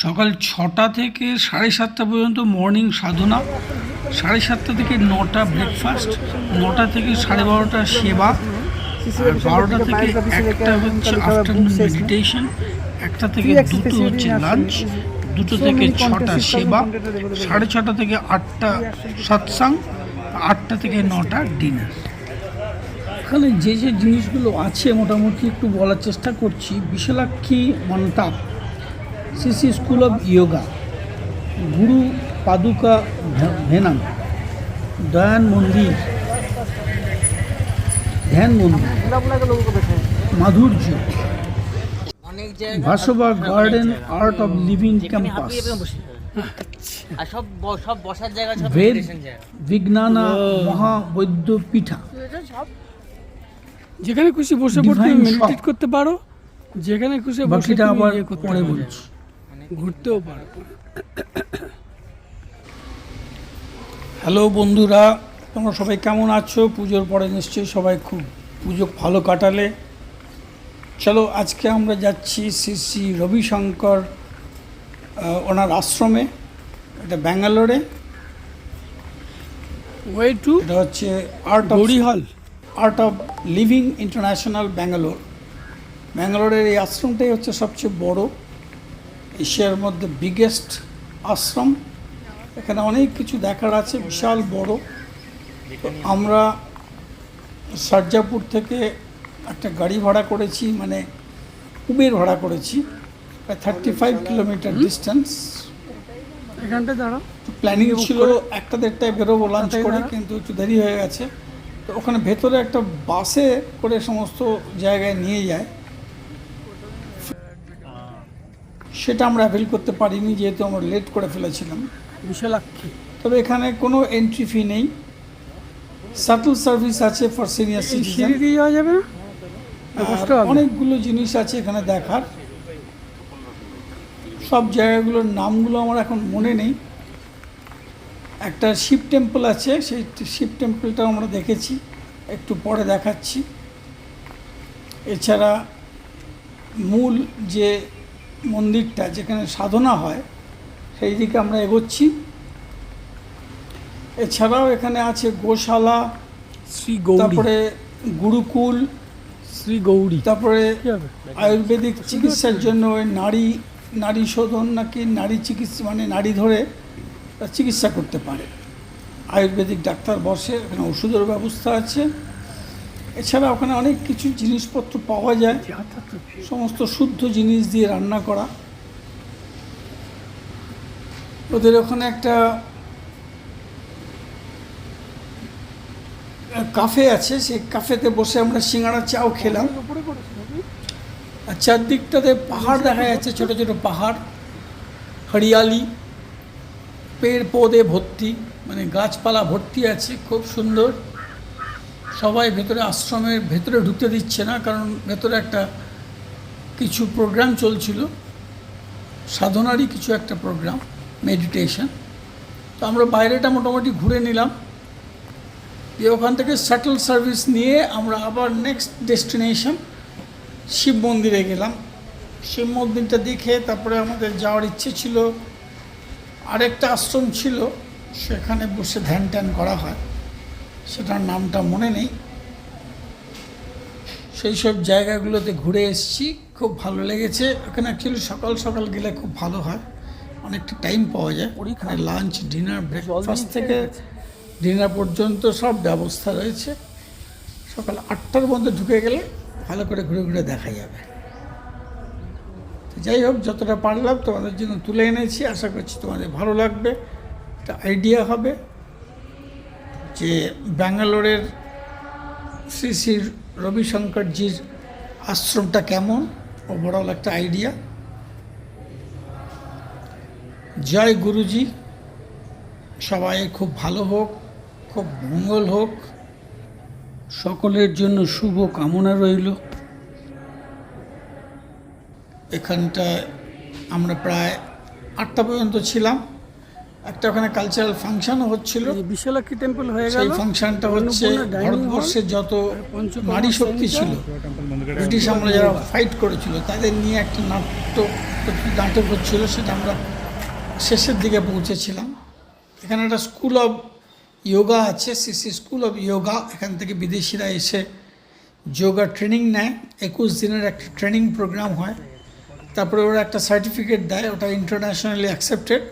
সকাল 6টা থেকে 7:30 পর্যন্ত মর্নিং সাধনা, 7:30 থেকে 9টা ব্রেকফাস্ট, 9টা থেকে 12:30 সেবা, আর 12টা থেকে 1টা হচ্ছে আফটারনুন মেডিটেশন, 1টা থেকে 2টো হচ্ছে লাঞ্চ, 2টো থেকে 6টা সেবা, 6:30 থেকে 8টা সৎসাং, 8টা থেকে 9টা ডিনার। এখানে যে যে জিনিসগুলো আছে মোটামুটি একটু বলার চেষ্টা করছি। বিশালাক্ষী মন্তাপ, সিসি school of yoga, Guru Paduka Vanam, Dhyan Mandir, Dhyan Mandir, Madhurya, Vasava garden, art of living campus, Veda বিজ্ঞানা মহাবৈদ্যপীঠা। যেখানে খুশি বসে পড়তে মেডিটেট করতে পারো, যেখানে খুশি বসে আবার পরে বলছি, ঘুরতেও পারো। হ্যালো বন্ধুরা, তোমরা সবাই কেমন আছো? পুজোর পরে নিশ্চয়ই সবাই খুব পুজো ভালো কাটালে। চলো আজকে আমরা যাচ্ছি শ্রী শ্রী রবিশঙ্কর ওনার আশ্রমে, এটা ব্যাঙ্গালোরে। ওয়ে টু এটা হচ্ছে art of living international Bangalore. ব্যাঙ্গালোরের এই আশ্রমটাই হচ্ছে সবচেয়ে বড়, এশিয়ার মধ্যে বিগেস্ট আশ্রম। এখানে অনেক কিছু দেখার আছে, বিশাল বড়। তো আমরা সার্জাপুর থেকে একটা গাড়ি ভাড়া করেছি, মানে উবের ভাড়া করেছি, প্রায় 35 কিলোমিটার ডিস্টেন্স। এখানটা দাঁড়াও। প্ল্যানিং ছিল 1টা-1:30টায় বেরোবো লাঞ্চ করে, কিন্তু একটু দেরি হয়ে গেছে। তো ওখানে ভেতরে একটা বাসে করে সমস্ত জায়গায় নিয়ে যায়, সেটা আমরা অ্যাভেল করতে পারিনি যেহেতু আমরা লেট করে ফেলেছিলাম। বিশালাক্ষী, তবে এখানে কোনো এন্ট্রি ফি নেই, শাটল সার্ভিস আছে ফর সিনিয়র সিটিজেন। সিঁড়ি দিয়ে যাওয়া যাবে না? অনেকগুলো জিনিস আছে এখানে দেখার, সব জায়গাগুলোর নামগুলো আমার এখন মনে নেই। একটা শিব টেম্পল আছে, সেই শিব টেম্পলটাও আমরা দেখেছি, একটু পরে দেখাচ্ছি। এছাড়া মূল যে মন্দিরটা যেখানে সাধনা হয় সেই দিকে আমরা এগোচ্ছি। এছাড়াও এখানে আছে গোশালা, শ্রী গৌরী, তারপরে গুরুকুল, শ্রী গৌরী, তারপরে আয়ুর্বেদিক চিকিৎসার জন্য ওই নারী শোধন নাকি নারী চিকিৎসা, মানে নারী ধরে চিকিৎসা করতে পারে, আয়ুর্বেদিক ডাক্তার বসে, এখানে ওষুধের ব্যবস্থা আছে। এছাড়া ওখানে অনেক কিছু জিনিসপত্র পাওয়া যায়, সমস্ত শুদ্ধ জিনিস দিয়ে রান্না করা। ওদের ওখানে একটা কাফে আছে, সেই কাফেতে বসে আমরা সিঙ্গাড়া চাও খেলাম। আর চারদিকটাতে পাহাড় দেখা যাচ্ছে, ছোট ছোট পাহাড়, হরিয়ালি, পেড় পৌধে ভর্তি, মানে গাছপালা ভর্তি আছে, খুব সুন্দর। সবাই ভেতরে, আশ্রমের ভেতরে ঢুকতে দিচ্ছে না, কারণ ভেতরে একটা কিছু প্রোগ্রাম চলছিল, সাধনারই কিছু একটা প্রোগ্রাম, মেডিটেশন। তো আমরা বাইরেটা মোটামুটি ঘুরে নিলাম, দিয়ে ওখান থেকে শাটল সার্ভিস নিয়ে আমরা আবার নেক্সট ডেস্টিনেশন শিব মন্দিরে গেলাম। শিব মন্দিরটা দেখে তারপরে আমাদের যাওয়ার ইচ্ছে ছিল, আরেকটা আশ্রম ছিল সেখানে বসে ধ্যান ট্যান করা হয়, সেটার নামটা মনে নেই। সেই সব জায়গাগুলোতে ঘুরে এসেছি, খুব ভালো লেগেছে। ওখানে অ্যাকচুয়ালি সকাল সকাল গেলে খুব ভালো হয়, অনেকটা টাইম পাওয়া যায়। ওখানে লাঞ্চ, ডিনার, ব্রেকফাস্ট থেকে ডিনার পর্যন্ত সব ব্যবস্থা রয়েছে। সকাল 8টার মধ্যে ঢুকে গেলে ভালো করে ঘুরে ঘুরে দেখা যাবে। যাই হোক, যতটা পারলাম তোমাদের জন্য তুলে এনেছি, আশা করছি তোমাদের ভালো লাগবে, একটা আইডিয়া হবে যে ব্যাঙ্গালোরের শ্রী শ্রী রবিশঙ্করজির আশ্রমটা কেমন, ওভারঅল একটা আইডিয়া। জয় গুরুজি, সবাই খুব ভালো হোক, খুব মঙ্গল হোক, সকলের জন্য শুভ কামনা রইল। এখানটায় আমরা প্রায় 8টা পর্যন্ত ছিলাম, একটা ওখানে কালচারাল ফাংশনও হচ্ছিল। এই বিশালাক্ষী টেম্পল হয়ে গেল। সেই ফাংশনটা হচ্ছে অন্নপূর্ণা ডাইনিং হল, ভারতবর্ষের যত পঞ্চকর্মা নারী শক্তি সেন্টার, ছিল, ব্রিটিশ আমরা যারা ফাইট করেছিল তাদের নিয়ে একটা নাটক হচ্ছিল, সেটা আমরা শেষের দিকে পৌঁছেছিলাম। এখানে একটা স্কুল অফ যোগা আছে, সিসি স্কুল অফ যোগা। এখান থেকে বিদেশিরা এসে যোগা ট্রেনিং নেয়, 21 দিনের একটা ট্রেনিং প্রোগ্রাম হয়। তারপরে ওরা একটা সার্টিফিকেট দেয়, ওটা ইন্টারন্যাশনালি অ্যাকসেপ্টেড।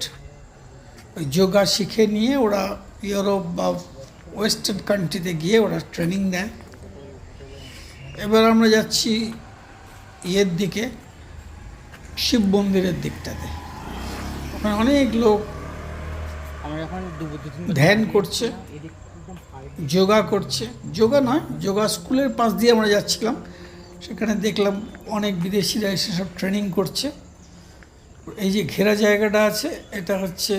ওই যোগা শিখে নিয়ে ওরা ইউরোপ বা ওয়েস্টার্ন কান্ট্রিতে গিয়ে ওরা ট্রেনিং দেয়। এবার আমরা যাচ্ছি ইয়ের দিকে, শিব মন্দিরের দিকটাতে। ওখানে অনেক লোক ধ্যান করছে, যোগা করছে। যোগা নয়, যোগা স্কুলের পাশ দিয়ে আমরা যাচ্ছিলাম, সেখানে দেখলাম অনেক বিদেশিরা এসে সব ট্রেনিং করছে। এই যে ঘেরা জায়গাটা আছে, এটা হচ্ছে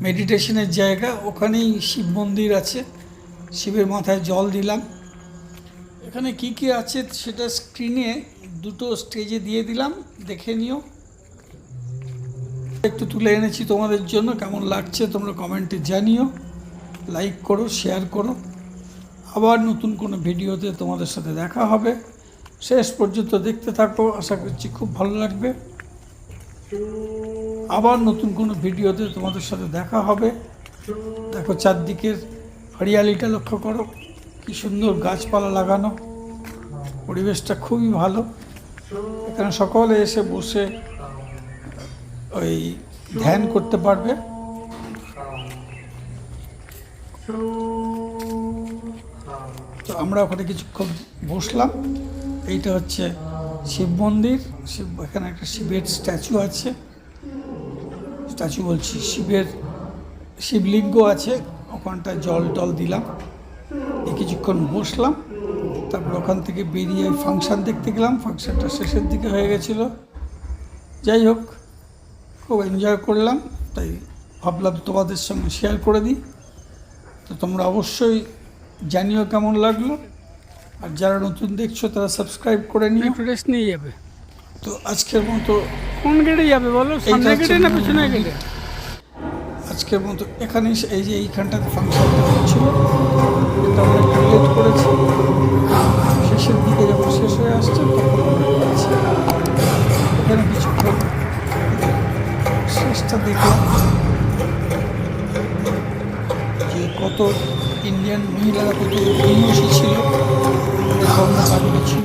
মেডিটেশনের জায়গা। ওখানেই শিব মন্দির আছে, শিবের মাথায় জল দিলাম। এখানে কি কি আছে সেটা স্ক্রিনে দুটো স্টেজে দিয়ে দিলাম, দেখে নিও। একটু তুলে এনেছি তোমাদের জন্য, কেমন লাগছে তোমরা কমেন্টে জানিও, লাইক করো, শেয়ার করো। আবার নতুন কোনো ভিডিওতে তোমাদের সাথে দেখা হবে। শেষ পর্যন্ত দেখতে থাকো, আশা করছি খুব ভালো লাগবে। আবার নতুন কোনো ভিডিওতে তোমাদের সাথে দেখা হবে। দেখো চারদিকের হরিয়ালিটা লক্ষ্য করো, কি সুন্দর গাছপালা লাগানো, পরিবেশটা খুবই ভালো। এখানে সকলে এসে বসে ওই ধ্যান করতে পারবে। তো আমরা ওখানে কিছুক্ষণ বসলাম। এইটা হচ্ছে শিব মন্দির। এখানে একটা শিবের স্ট্যাচু আছে, স্ট্যাচু বলছি, শিবলিঙ্গ আছে। ওখানটায় জল টল দিলাম, কিছুক্ষণ বসলাম। তারপর ওখান থেকে বেরিয়ে ফাংশন দেখতে গেলাম। ফাংশনটা শেষের দিকে হয়ে গেছিলো। যাই হোক, খুব এনজয় করলাম, তাই ভাবলাম তোমাদের সঙ্গে শেয়ার করে দিই। তো তোমরা অবশ্যই জানিও কেমন লাগলো, আর যারা নতুন দেখছো তারা সাবস্ক্রাইব করে নিও। একটু রেস্ট নিয়ে যাবে। তো আজকের মতো কোন গেটে যাবে বলো, সামনে গেটে না পেছনে গেটে? আজকের মতো এখানেই, এই যে এইখানটাতে ফাংশনটা হচ্ছিল, এটা আমরা একটু লেট করেছি। শেষের দিকে যখন শেষ হয়ে আসছে তখন আমরা যাচ্ছি। এখানে কিছুক্ষণ শেষটা দেখলাম যে কত ইন্ডিয়ান মহিলারা কত বিনয়ী ছিল, ধর্মকারী ছিল।